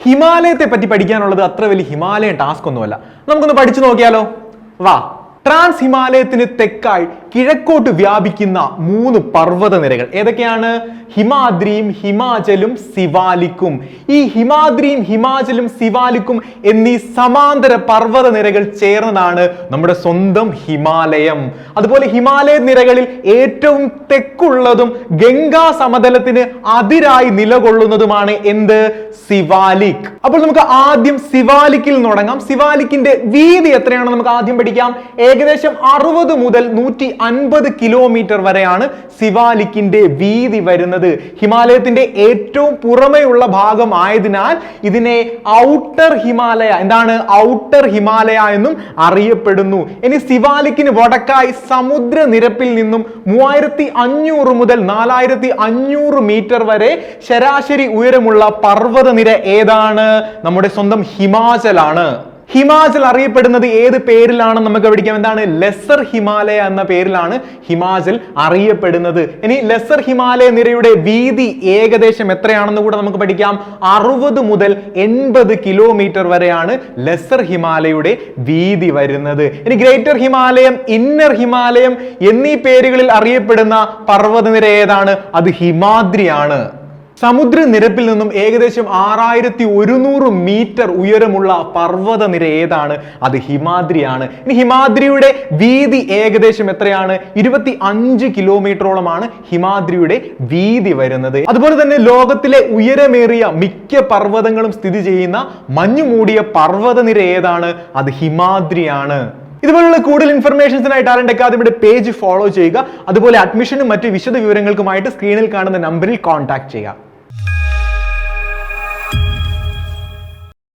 ഹിമാലയത്തെ പറ്റി പഠിക്കാനുള്ളത് അത്ര വലിയ ഹിമാലയൻ ടാസ്ക് ഒന്നുമല്ല. നമുക്കൊന്ന് പഠിച്ചു നോക്കിയാലോ? വാ. ട്രാൻസ് ഹിമാലയത്തിന് തെക്കായി കിഴക്കോട്ട് വ്യാപിക്കുന്ന 3 പർവ്വത നിരകൾ ഏതൊക്കെയാണ്? ഹിമാദ്രിയും ഹിമാചലും സിവാലിക്കും. ഈ ഹിമാദ്രിയും ഹിമാചലും സിവാലിക്കും എന്നീ സമാന്തര പർവ്വത നിരകൾ ചേർന്നതാണ് നമ്മുടെ സ്വന്തം ഹിമാലയം. അതുപോലെ ഹിമാലയ നിരകളിൽ ഏറ്റവും തെക്കുള്ളതും ഗംഗാ സമതലത്തിന് അതിരായി നിലകൊള്ളുന്നതുമാണ് എന്ത്? സിവാലിക്. അപ്പോൾ നമുക്ക് ആദ്യം സിവാലിക്കിൽ തുടങ്ങാം. സിവാലിക്കിന്റെ വീതി എത്രയാണെന്ന് നമുക്ക് ആദ്യം പഠിക്കാം. ഏകദേശം 60 മുതൽ 150 കിലോമീറ്റർ വരെയാണ് സിവാലിക്കിന്റെ വീതി വരുന്നത്. ഹിമാലയത്തിന്റെ ഏറ്റവും പുറമെയുള്ള ഭാഗം ആയതിനാൽ ഇതിനെ ഔട്ടർ ഹിമാലയ, എന്താണ് ഔട്ടർ ഹിമാലയ എന്നും അറിയപ്പെടുന്നു. ഇനി സിവാലിക്കിന് വടക്കായി സമുദ്രനിരപ്പിൽ നിന്നും 3500 മുതൽ 4500 മീറ്റർ വരെ ശരാശരി ഉയരമുള്ള പർവ്വതനിര ഏതാണ്? നമ്മുടെ സ്വന്തം ഹിമാചലാണ്. ഹിമാചൽ അറിയപ്പെടുന്നത് ഏത് പേരിലാണെന്ന് നമുക്ക് പഠിക്കാം. എന്താണ്? ലെസർ ഹിമാലയ എന്ന പേരിലാണ് ഹിമാചൽ അറിയപ്പെടുന്നത്. ഇനി ലെസർ ഹിമാലയ നിരയുടെ വീതി ഏകദേശം എത്രയാണെന്ന് കൂടെ നമുക്ക് പഠിക്കാം. 60 മുതൽ 80 കിലോമീറ്റർ വരെയാണ് ലെസർ ഹിമാലയയുടെ വീതി വരുന്നത്. ഇനി ഗ്രേറ്റർ ഹിമാലയം, ഇന്നർ ഹിമാലയം എന്നീ പേരുകളിൽ അറിയപ്പെടുന്ന പർവ്വതനിര ഏതാണ്? അത് ഹിമാദ്രിയാണ്. സമുദ്രനിരപ്പിൽ നിന്നും ഏകദേശം 6100 മീറ്റർ ഉയരമുള്ള പർവ്വതനിര ഏതാണ്? അത് ഹിമാദ്രിയാണ്. ഇനി ഹിമാദ്രിയുടെ വീതി ഏകദേശം എത്രയാണ്? 25 കിലോമീറ്ററോളമാണ് ഹിമാദ്രിയുടെ വീതി വരുന്നത്. അതുപോലെ തന്നെ ലോകത്തിലെ ഉയരമേറിയ മിക്ക പർവ്വതങ്ങളും സ്ഥിതി ചെയ്യുന്ന മഞ്ഞുമൂടിയ പർവ്വതനിര ഏതാണ്? അത് ഹിമാദ്രിയാണ്. ഇതുപോലുള്ള കൂടുതൽ ഇൻഫർമേഷൻസിനായി ടാലന്റ് അക്കാദമിയുടെ പേജ് ഫോളോ ചെയ്യുക. അതുപോലെ അഡ്മിഷനും മറ്റ് വിശദ വിവരങ്ങൾക്കുമായിട്ട് സ്ക്രീനിൽ കാണുന്ന നമ്പറിൽ കോൺടാക്ട് ചെയ്യുക.